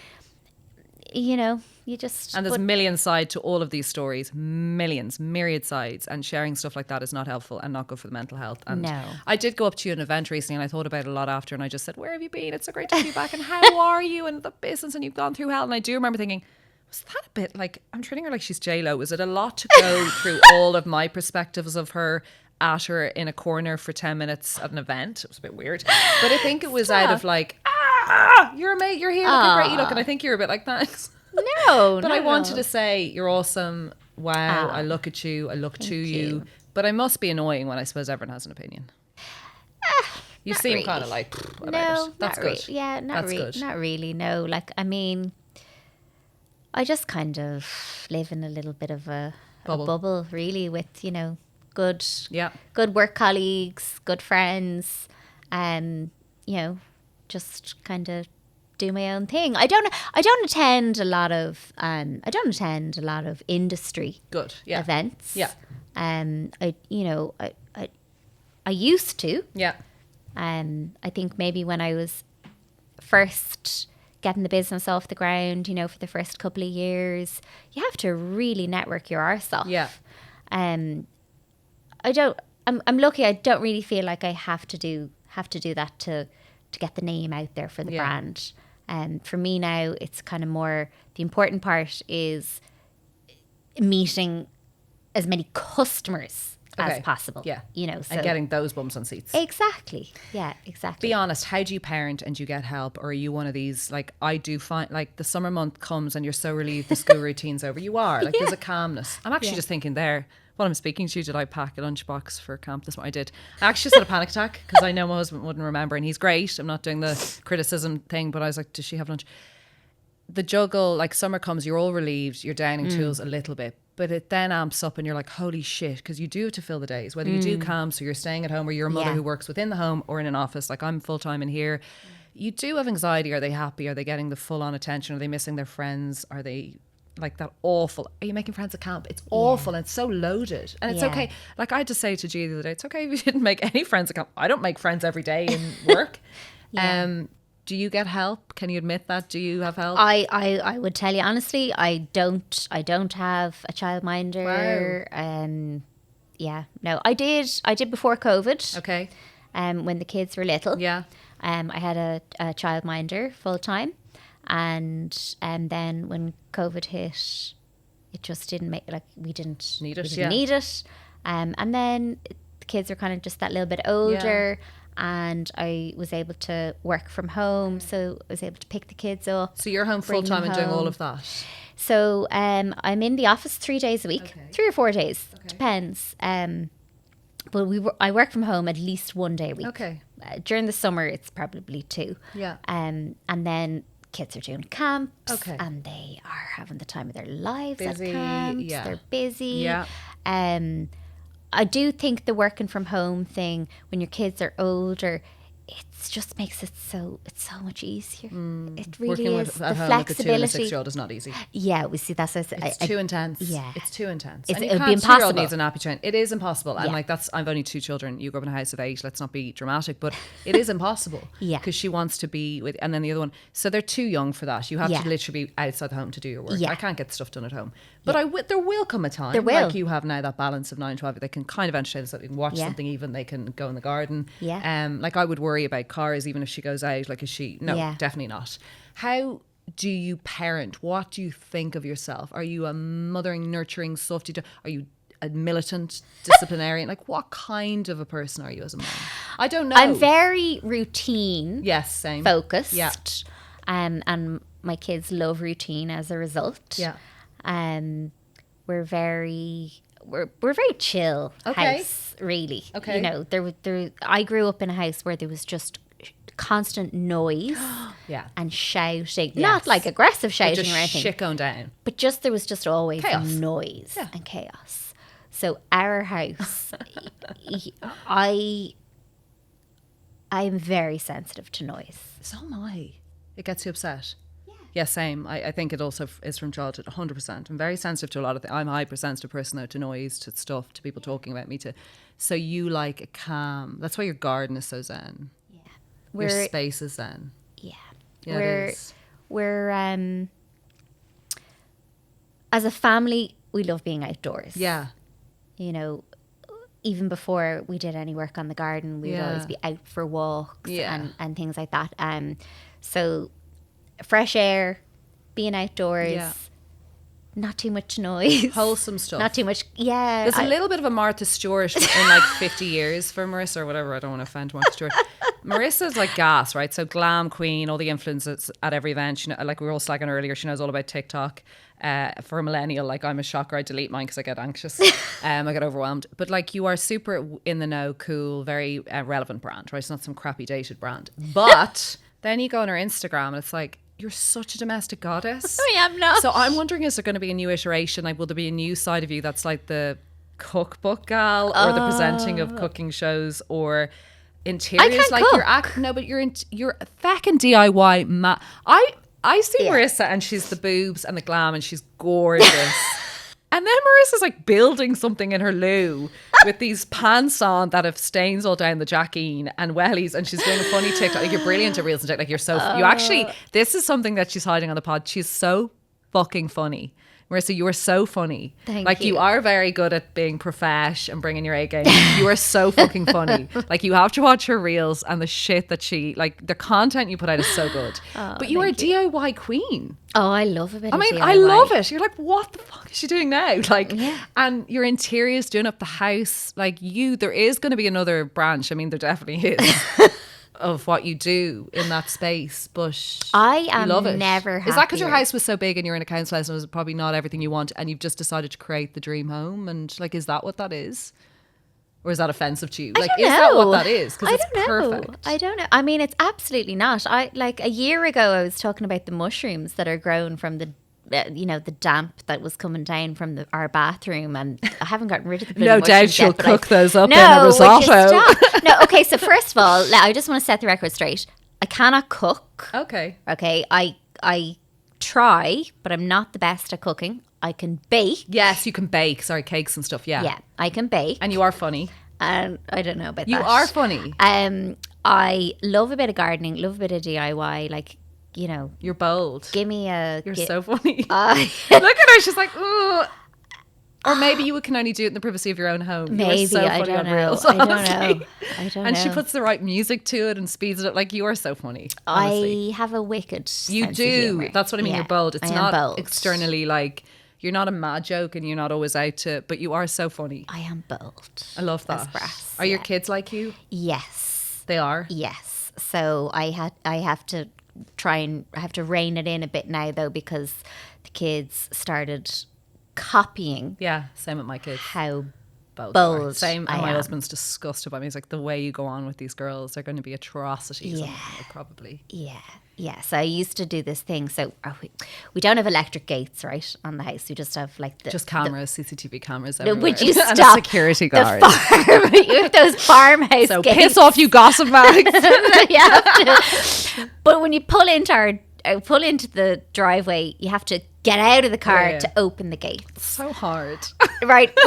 B: you know, you just...
A: And there's million sides to all of these stories. Millions, myriad sides. And sharing stuff like that is not helpful and not good for the mental health. And
B: No.
A: I did go up to you at an event recently and I thought about it a lot after, and I just said, where have you been? It's so great to see you back. And how are you? And the business, and you've gone through hell. And I do remember thinking, was that a bit like, I'm treating her like she's J-Lo. Was it a lot to go through all of my perspectives of her at her in a corner for 10 minutes at an event? It was a bit weird. But I think it was out of like, you're a mate, you're here, look how great you look. And I think you're a bit like, thanks.
B: No,
A: But I wanted to say, you're awesome. Wow, I look at you, I look to you. But I must be annoying when I suppose everyone has an opinion. You seem
B: really.
A: kind of like, about
B: No,
A: it. That's
B: not
A: good.
B: Yeah, not
A: That's
B: really.
A: good.
B: Not really. No, like I mean, I just kind of live in a little bit of a bubble, really, with good work colleagues, good friends, you know, just kind of do my own thing. I don't attend a lot of industry events.
A: Yeah.
B: I used to.
A: Yeah.
B: I think maybe when I was first getting the business off the ground, for the first couple of years, you have to really network your arse off.
A: Yeah.
B: I'm lucky. I don't really feel like I have to do that to get the name out there for the brand. And for me now, it's kind of more, the important part is meeting as many customers as possible.
A: Yeah.
B: So
A: and getting those bums on seats.
B: Exactly. Yeah, exactly.
A: Be honest, how do you parent and do you get help? Or are you one of these, like, I do find, like, the summer month comes and you're so relieved the school routine's over. You are. Like, there's a calmness. I'm actually just thinking there, while I'm speaking to you, did I pack a lunchbox for camp this morning? I did. I actually just had a panic attack because I know my husband wouldn't remember, and he's great. I'm not doing the criticism thing, but I was like, does she have lunch? The juggle, like, summer comes, you're all relieved, you're downing tools a little bit, but it then amps up and you're like, holy shit, because you do have to fill the days, whether you do camp, so you're staying at home, or you're a mother who works within the home or in an office, like I'm full-time in here. You do have anxiety. Are they happy? Are they getting the full-on attention? Are they missing their friends? Are they like that awful? Are you making friends at camp? It's awful and it's so loaded. And it's okay. Like I had to say to G the other day, it's okay if you didn't make any friends at camp. I don't make friends every day in work. Do you get help? Can you admit that? Do you have help?
B: I would tell you honestly, I don't have a childminder.
A: Wow.
B: No, I did before COVID.
A: Okay.
B: When the kids were little.
A: Yeah.
B: I had a childminder full time, and then when COVID hit, it just didn't make, like, we didn't need it. And then the kids were kind of just that little bit older. And I was able to work from home, so I was able to pick the kids up.
A: So you're home full time and doing all of that?
B: So I'm in the office 3 days a week, 3 or 4 days, depends. But I work from home at least 1 day a week.
A: Okay.
B: During the summer, it's probably 2.
A: Yeah.
B: And then kids are doing camps.
A: Okay.
B: And they are having the time of their lives
A: Busy,
B: at camps.
A: yeah.
B: They're busy.
A: Yeah.
B: I do think the working from home thing, when your kids are older, it just makes it so much easier. It really
A: Working
B: is.
A: at
B: The
A: home with a 2 and a
B: flexibility.
A: 6-year-old is not easy.
B: Yeah, we see that's
A: It's too intense.
B: Yeah.
A: It's too intense.
B: It
A: And you
B: would be
A: can't, 2-year-old
B: impossible.
A: needs a nappy train. It is impossible. And
B: Yeah.
A: like I've only 2 children. You grew up in a house of 8. Let's not be dramatic, but it is impossible.
B: Yeah.
A: Because she wants to be with, and then the other one. So they're too young for that. You have to literally be outside the home to do your work.
B: Yeah.
A: I can't get stuff done at home. But there will come a time.
B: There will.
A: Like you have now that balance of 9 to 12. They can kind of entertain themselves. They can watch something even. They can go in the garden.
B: Yeah.
A: Like I would worry about cars even if she goes out. Like is she? No, definitely not. How do you parent? What do you think of yourself? Are you a mothering, nurturing, softie? Are you a militant disciplinarian? Like, what kind of a person are you as a mom? I don't know.
B: I'm very routine.
A: Yes, same.
B: Focused.
A: Yeah.
B: And my kids love routine as a result.
A: Yeah.
B: We're very chill house, really.
A: Okay.
B: You know, I grew up in a house where there was just constant noise and shouting. Not like aggressive shouting or anything.
A: Shit going down.
B: But there was just always
A: Chaos.
B: noise and chaos. So our house, I'm very sensitive to noise.
A: So am I. It gets you upset. Yeah, same. I think it also is from childhood, 100%. I'm very sensitive to a lot of things. I'm a hypersensitive person though, to noise, to stuff, to people talking about me. So you like a calm. That's why your garden is so zen. Yeah. Your space is zen.
B: Yeah.
A: Yeah, it is.
B: We're as a family, we love being outdoors.
A: Yeah.
B: You know, even before we did any work on the garden, we would always be out for walks and things like that. So fresh air, being outdoors, not too much noise.
A: Wholesome stuff.
B: Not too much, There's
A: a little bit of a Martha Stewart in like 50 years for Marissa or whatever. I don't want to offend Martha Stewart. Marissa's like gas, right? So glam queen, all the influences at every event. She like we were all slagging earlier, she knows all about TikTok. For a millennial, like I'm a shocker. I delete mine because I get anxious. I get overwhelmed. But like you are super in the know, cool, very relevant brand, right? It's not some crappy dated brand. But then you go on her Instagram and it's like, you're such a domestic goddess.
B: I am not.
A: So I'm wondering, is there going to be a new iteration? Like, will there be a new side of you that's like the cookbook gal or the presenting of cooking shows or interiors?
B: I can't
A: like
B: cook.
A: You're a fucking DIY. I see Marissa and she's the boobs and the glam and she's gorgeous. And then Marissa's like building something in her loo with these pants on that have stains all down the jackeen and wellies, and she's doing a funny TikTok. Like, you're brilliant at reels and TikTok. Like, you're so you actually, this is something that she's hiding on the pod. She's so fucking funny. Marissa, you are so funny.
B: Thank you.
A: You are very good at being profesh and bringing your A game. You are so fucking funny. Like, you have to watch her reels and the shit that she, like, the content you put out is so good. But you are a DIY queen.
B: Oh, I love a bit of DIY.
A: I love it. You're like, what the fuck is she doing now? Like, and your interiors, doing up the house. Like, there is going to be another branch. I mean, there definitely is. Of what you do in that space, but
B: I am
A: love it.
B: never happier.
A: Is that because your house was so big and you're in a council house and it was probably not everything you want and you've just decided to create the dream home? And like, is that what that is? Or is that offensive to you? Like, is that what that is? Because it's perfect.
B: I don't know. I mean, it's absolutely not. Like a year ago, I was talking about the mushrooms that are grown from the damp that was coming down from our bathroom, and I haven't gotten rid of the
A: No doubt she'll cook those up in a
B: No,
A: risotto.
B: No, okay, so first of all, I just want to set the record straight. I cannot cook.
A: Okay.
B: Okay, I try, but I'm not the best at cooking. I can bake.
A: Yes, you can bake. Sorry, cakes and stuff, yeah.
B: Yeah, I can bake.
A: And you are funny.
B: And I don't know about that.
A: You are funny.
B: I love a bit of gardening, love a bit of DIY, like, you know,
A: you're bold.
B: Give me
A: You're so funny. Look
B: at
A: her. She's like, ooh. Or maybe you can only do it in the privacy of your own home.
B: Maybe.
A: So
B: I don't know.
A: Reels,
B: I don't know.
A: And she puts the right music to it and speeds it up. Like, you are so funny. Honestly.
B: I have a wicked
A: You
B: sense
A: do.
B: of humor.
A: That's what I mean.
B: Yeah,
A: You're bold. It's
B: I
A: not
B: am bold.
A: Externally like, you're not a mad joke and you're not always out to, but you are so funny.
B: I am bold.
A: I love that.
B: Brass,
A: are your kids like you?
B: Yes.
A: They are?
B: Yes. So I have to rein it in a bit now, though, because the kids started copying.
A: Yeah, same with my kids.
B: How
A: bold. Same. And my husband's disgusted by me. He's like, the way you go on with these girls, they're going to be atrocities.
B: Yeah.
A: Probably.
B: Yeah. So I used to do this thing. So we don't have electric gates, right, on the house. We just have like
A: just cameras, CCTV cameras everywhere.
B: Would you stop?
A: And a security guard.
B: You have those farmhouse
A: so
B: gates.
A: Piss off, you gossip bags.
B: But when you pull into the driveway, you have to get out of the car to open the gates.
A: So hard.
B: Right.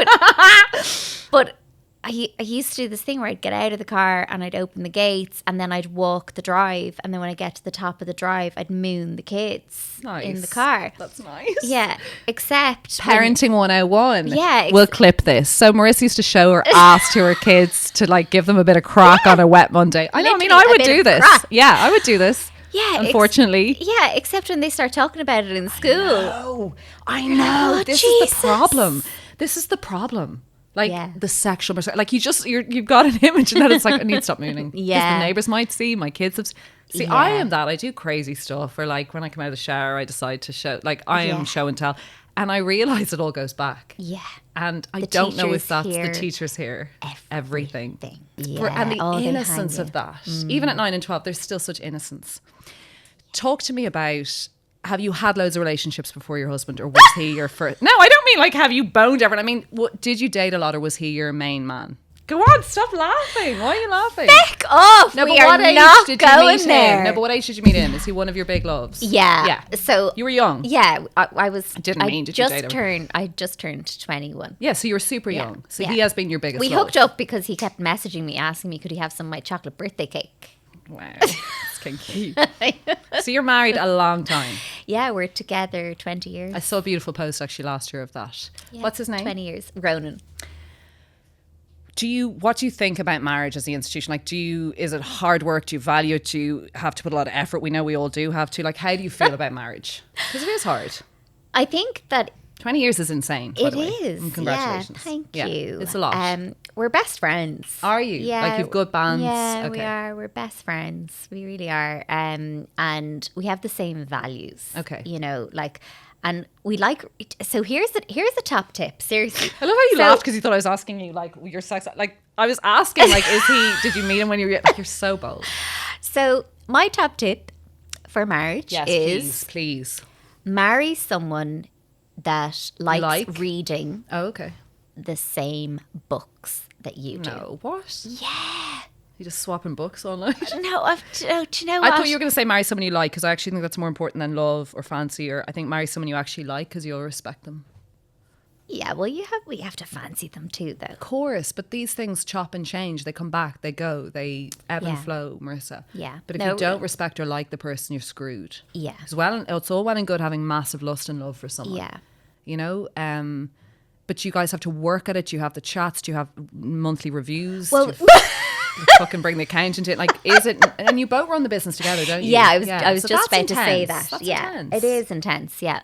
B: But I used to do this thing where I'd get out of the car and I'd open the gates and then I'd walk the drive. And then when I get to the top of the drive, I'd moon the kids in the car.
A: That's nice.
B: Yeah. Except
A: Parenting 101.
B: Yeah.
A: We'll clip this. So Marissa used to show her ass to her kids to like give them a bit of crack on a wet Monday. I know. I mean, I would do this. Crack. Yeah, I would do this.
B: Yeah,
A: unfortunately.
B: Except when they start talking about it in school.
A: I know.
B: Oh,
A: this
B: Jesus.
A: is the problem. This is the problem. Like
B: Yeah.
A: the sexual, like you've got an image and then it's like, I need to stop mooning. Because
B: Yeah.
A: the neighbours might see, my kids have. See, I am that. I do crazy stuff. Or like when I come out of the shower, I decide to show, like I am show and tell. And I realise it all goes back.
B: Yeah.
A: And I
B: The
A: don't know if
B: teachers
A: that's
B: hear
A: the teachers here. Everything.
B: Yeah.
A: And the
B: Oh, they
A: innocence
B: hang
A: of that. Even at 9 and 12, there's still such innocence. Talk to me about, have you had loads of relationships before your husband, or was he your first? No, I don't mean like have you boned everyone. I mean, did you date a lot, or was he your main man? Go on, stop laughing. Why are you laughing?
B: Back off.
A: No,
B: we
A: but
B: are
A: what age
B: not
A: did you
B: going
A: meet
B: there.
A: him? No, but what age did you meet him? Is he one of your big loves?
B: Yeah.
A: Yeah.
B: So
A: you were young.
B: Yeah, I was.
A: Did you date him?
B: I just turned 21.
A: Yeah, so you were super young. So he has been your biggest
B: We
A: love.
B: hooked up because he kept messaging me, asking me, could he have some of my chocolate birthday cake?
A: Wow, it's kinky. So you're married a long time.
B: Yeah, we're together 20 years.
A: I saw a beautiful post actually last year of that.
B: Yeah,
A: What's his name?
B: 20 years. Ronan.
A: What do you think about marriage as the institution? Like, is it hard work? Do you value it? Do you have to put a lot of effort? We know we all do have to. Like, how do you feel about marriage? Because it is hard.
B: I think that
A: 20 years is insane. By the way.
B: is.
A: And congratulations.
B: Yeah, thank you.
A: It's a lot.
B: We're best friends.
A: Are you?
B: Yeah.
A: Like you've good bands?
B: Yeah, we
A: Okay.
B: are. We're best friends. We really are. And we have the same values.
A: Okay.
B: You know, like, and we like. So here's the top tip. Seriously.
A: I love how you laughed because you thought I was asking you like your sex. Like I was asking like, did you meet him when you were? Like, you're so bold.
B: So my top tip for marriage is
A: please
B: marry someone that likes reading
A: Oh, okay.
B: the same books that you do.
A: No, what?
B: Yeah.
A: You just swapping books all night?
B: No, do you know what?
A: I thought you were going to say marry someone you like, because I actually think that's more important than love or fancy. Or I think marry someone you actually like because you'll respect them.
B: Yeah, well, we have to fancy them too, though.
A: Of course, but these things chop and change. They come back, they go, they ebb and flow, Marissa.
B: Yeah.
A: But if you don't respect or like the person, you're screwed.
B: Yeah.
A: It's all well and good having massive lust and love for someone.
B: Yeah.
A: You know? But you guys have to work at it. You have the chats. Do you have monthly reviews?
B: Well,
A: fucking bring the accountant in. Like, is it? And you both run the business together, don't you?
B: Yeah, I was
A: So
B: just
A: that's
B: about to say
A: intense.
B: that.
A: That's
B: Yeah,
A: intense.
B: it is intense. Yeah,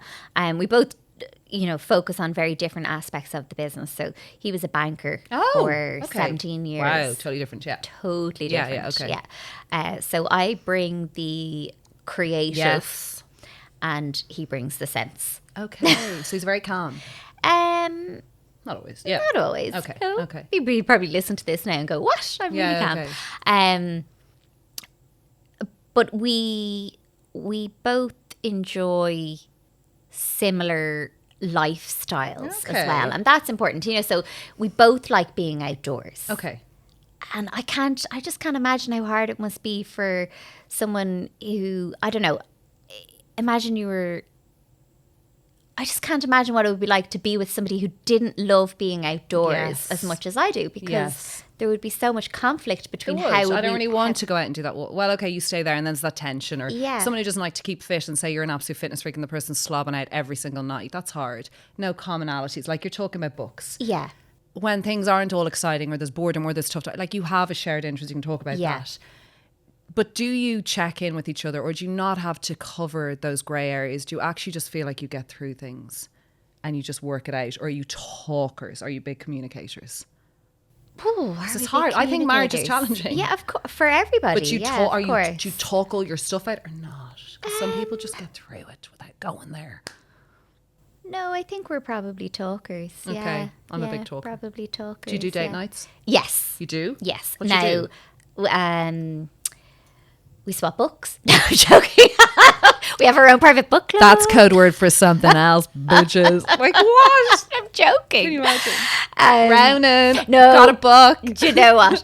B: we both, focus on very different aspects of the business. So he was a banker for 17 years.
A: Wow, totally different. Yeah,
B: totally different.
A: Yeah, okay.
B: Yeah. So I bring the creative, and he brings the sense.
A: Okay, so he's very calm. Not always. Yeah.
B: Not always.
A: Okay.
B: No.
A: Okay.
B: He'd probably listen to this now and go, "What? I'm really calm."
A: Okay.
B: But we both enjoy similar lifestyles as well, and that's important. So we both like being outdoors.
A: Okay.
B: And I just can't imagine how hard it must be for someone who, I don't know, I just can't imagine what it would be like to be with somebody who didn't love being outdoors as much as I do, because there would be so much conflict between
A: I don't really want to go out and do that. Well, okay, you stay there, and then there's that tension. Or someone who doesn't like to keep fit and say you're an absolute fitness freak and the person's slobbing out every single night. That's hard. No commonalities. Like you're talking about books.
B: Yeah.
A: When things aren't all exciting or there's boredom or there's stuff, like you have a shared interest, you can talk about that. But do you check in with each other, or do you not have to cover those grey areas? Do you actually just feel like you get through things and you just work it out? Or are you talkers? Are you big communicators? This is hard. I think marriage is challenging.
B: Yeah, of course, for everybody. But
A: do you talk all your stuff out or not? Because some people just get through it without going there.
B: No, I think we're probably talkers.
A: Okay,
B: yeah,
A: I'm a big talker.
B: Probably talkers.
A: Do you do date nights?
B: Yes.
A: You do?
B: Yes.
A: What do you
B: do? We swap books. No, I'm joking. We have our own private book club.
A: That's code word for something else, bitches. Like what?
B: I'm joking.
A: Can you imagine?
B: Ronan.
A: No. Got a book.
B: Do you know what?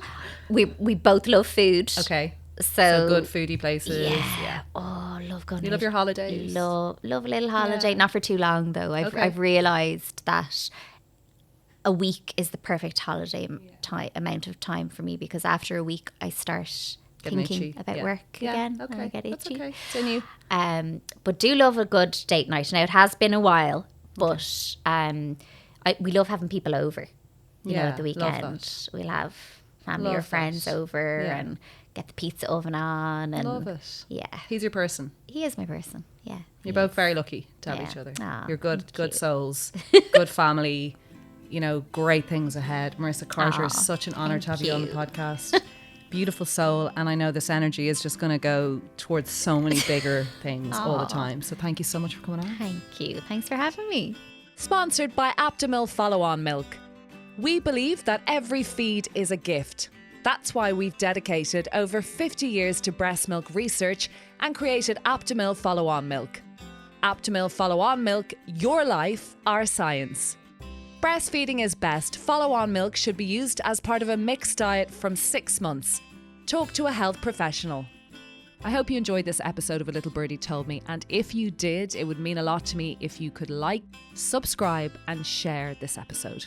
B: We both love food.
A: Okay.
B: So
A: good foodie places.
B: Yeah. Oh, love going.
A: You love your holidays.
B: Love a little holiday. Not for too long though. I've realised that a week is the perfect holiday amount of time for me, because after a week I start thinking about work again.
A: Okay.
B: And I get itchy.
A: That's okay. It's in you.
B: But do love a good date night. Now it has been a while, but we love having people over. You know, at the weekend we'll have family
A: Love
B: or friends
A: that.
B: over
A: Yeah.
B: and get the pizza oven on. And
A: Love it.
B: yeah,
A: He's your person.
B: he is my person. Yeah,
A: You're both very lucky to have
B: Yeah.
A: each other.
B: Aw,
A: You're good
B: thank you.
A: souls, good family, you know, great things ahead. Marissa Carter,
B: Aw,
A: is such an honor to have you on the
B: you.
A: podcast. Beautiful soul. And I know this energy is just going to go towards so many bigger things all the
B: Aw.
A: time. So thank you so much for coming on.
B: Thank you. Thanks for having me.
A: Sponsored by Aptamil Follow-On Milk. We believe that every feed is a gift. That's why we've dedicated over 50 years to breast milk research and created Aptamil Follow-On Milk. Aptamil Follow-On Milk, your life, our science. Breastfeeding is best. Follow-on milk should be used as part of a mixed diet from 6 months. Talk to a health professional. I hope you enjoyed this episode of A Little Birdie Told Me, and if you did, it would mean a lot to me if you could like, subscribe and share this episode.